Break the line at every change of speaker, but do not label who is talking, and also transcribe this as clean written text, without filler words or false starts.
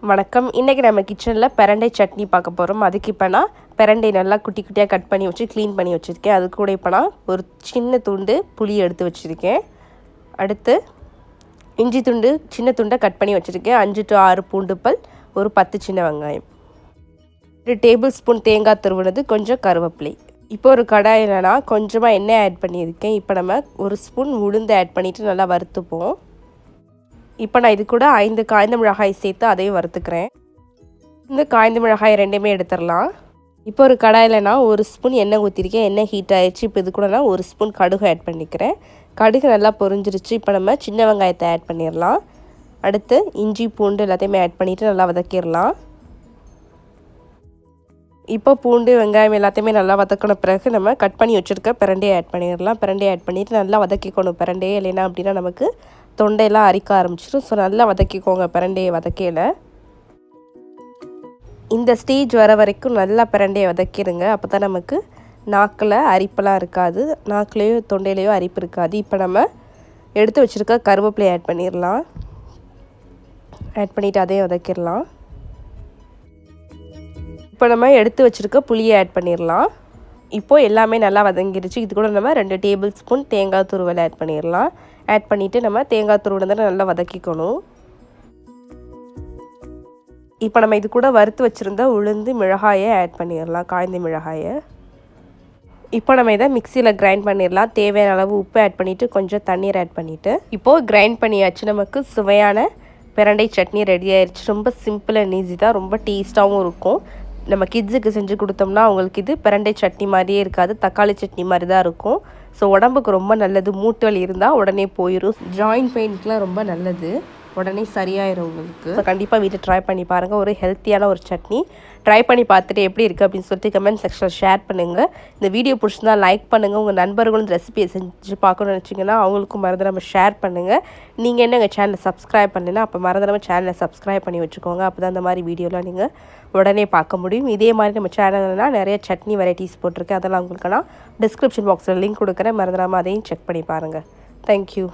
வணக்கம். இன்றைக்கி நம்ம கிச்சனில் பிரண்டை சட்னி பார்க்க போகிறோம். அதுக்கு இப்போ நான் பிரண்டை நல்லா குட்டி குட்டியாக கட் பண்ணி வச்சு க்ளீன் பண்ணி வச்சுருக்கேன். அது கூட இப்போ நான் ஒரு சின்ன துண்டு புளி எடுத்து வச்சுருக்கேன். அடுத்து இஞ்சி துண்டு சின்ன துண்டை கட் பண்ணி வச்சுருக்கேன். 5 to 6 பூண்டு பல், ஒரு 10 சின்ன வெங்காயம், 1 டேபிள் ஸ்பூன் தேங்காய் துருவினது, கொஞ்சம் கருவேப்பிலை. இப்போ ஒரு கடாயில் நான் கொஞ்சமாக எண்ணெய் ஆட் பண்ணியிருக்கேன். இப்போ நம்ம 1 ஸ்பூன் உளுந்து ஆட் பண்ணிவிட்டு நல்லா வறுத்துப்போம். இப்போ நான் இது கூட 5 காய்ந்த மிளகாய் சேர்த்து அதையும் வறுத்துக்கிறேன். இந்த காய்ந்த மிளகாய் ரெண்டுமே எடுத்துடலாம். இப்போ ஒரு கடாயில் நான் 1 ஸ்பூன் எண்ணெய் ஊற்றிருக்கேன். எண்ணெய் ஹீட் ஆகிடுச்சு. இப்போ இது கூட நான் 1 ஸ்பூன் கடுகு ஆட் பண்ணிக்கிறேன். கடுகு நல்லா பொரிஞ்சிருச்சு. இப்போ நம்ம சின்ன வெங்காயத்தை ஆட் பண்ணிடலாம். அடுத்து இஞ்சி பூண்டு எல்லாத்தையுமே ஆட் பண்ணிவிட்டு நல்லா வதக்கிடலாம். இப்போ பூண்டு வெங்காயம் எல்லாத்தையுமே நல்லா வதக்கின பிறகு நம்ம கட் பண்ணி வச்சுருக்க பிரண்டையை ஆட் பண்ணிடலாம். பிரண்டையை ஆட் பண்ணிவிட்டு நல்லா வதக்கிக்கணும் பிரண்டையை, இல்லைன்னா அப்படின்னா நமக்கு தொண்டையெல்லாம் அரிக்க ஆரம்பிச்சிடும். ஸோ நல்லா வதக்கிக்கோங்க பிரண்டையை வதக்கையில். இந்த ஸ்டேஜ் வர வரைக்கும் நல்லா பிரண்டையை வதக்கிடுங்க. அப்போ தான் நமக்கு நாக்கில் அரிப்பெல்லாம் இருக்காது, நாக்குலேயோ தொண்டையிலையோ அரிப்பு இருக்காது. இப்போ நம்ம எடுத்து வச்சுருக்க கருவேப்பிலையை ஆட் பண்ணிடலாம். ஆட் பண்ணிவிட்டு அதையும் வதக்கிடலாம். இப்போ நம்ம எடுத்து வச்சுருக்க புளியை ஆட் பண்ணிடலாம். இப்போது எல்லாமே நல்லா வதங்கிடுச்சு. இது கூட நம்ம 2 டேபிள் ஸ்பூன் தேங்காய் துருவல் ஆட் பண்ணிடலாம். ஆட் பண்ணிவிட்டு நம்ம தேங்காய் துருவல் நல்லா வதக்கிக்கணும். இப்போ நம்ம இது கூட வறுத்து வச்சுருந்த உளுந்து மிளகாயை ஆட் பண்ணிடலாம், காய்ந்த மிளகாயை. இப்போ நம்ம இதை மிக்சியில் கிரைண்ட் பண்ணிடலாம். தேவையான அளவு உப்பு ஆட் பண்ணிவிட்டு கொஞ்சம் தண்ணீர் ஆட் பண்ணிவிட்டு இப்போது கிரைண்ட் பண்ணியாச்சு. நமக்கு சுவையான பிரண்டை சட்னி ரெடி ஆயிடுச்சு. ரொம்ப சிம்பிள் அண்ட் ஈஸி தான், ரொம்ப டேஸ்ட்டாகவும் இருக்கும். நம்ம கிட்ஸுக்கு செஞ்சு கொடுத்தோம்னா அவங்களுக்கு இது பிரண்டை சட்னி மாதிரியே இருக்காது, தக்காளி சட்னி மாதிரி தான் இருக்கும். ஸோ உடம்புக்கு ரொம்ப நல்லது. மூட்டு வலி இருந்தால் உடனே போயிடும். ஜாயின்ட் பெயின்க்குலாம் ரொம்ப நல்லது, உடனே சரியாயிடும் உங்களுக்கு. ஸோ கண்டிப்பாக வீட்டில் ட்ரை பண்ணி பாருங்கள். ஒரு ஹெல்த்தியான ஒரு சட்னி ட்ரை பண்ணி பார்த்துட்டு எப்படி இருக்குது அப்படின்னு சொல்லிட்டு கமெண்ட் செக்ஷனில் ஷேர் பண்ணுங்கள். இந்த வீடியோ பிடிச்சிருந்தா லைக் பண்ணுங்கள். உங்கள் நண்பர்களும் ரெசிபியை செஞ்சு பார்க்கணும்னு நினச்சிங்கன்னா அவங்களுக்கும் மறந்துடாமல் ஷேர் பண்ணுங்கள். நீங்கள் என்ன எங்கள் சேனலை சப்ஸ்கிரைப் பண்ணலைன்னா அப்போ மறந்துடாமல் சேனலை சப்ஸ்கிரைப் பண்ணி வச்சுக்கோங்க. அப்போ தான் அந்த மாதிரி வீடியோலாம் நீங்கள் உடனே பார்க்க முடியும். இதே மாதிரி நம்ம சேனல்லாம் நிறைய சட்னி வெரைட்டிஸ் போட்டிருக்கேன். அதெல்லாம் உங்களுக்கு நான் டிஸ்கிரிப்ஷன் பாக்ஸில் லிங்க் கொடுக்குறேன். மறந்துடாமல் அதையும் செக் பண்ணி பாருங்கள். தேங்க்யூ.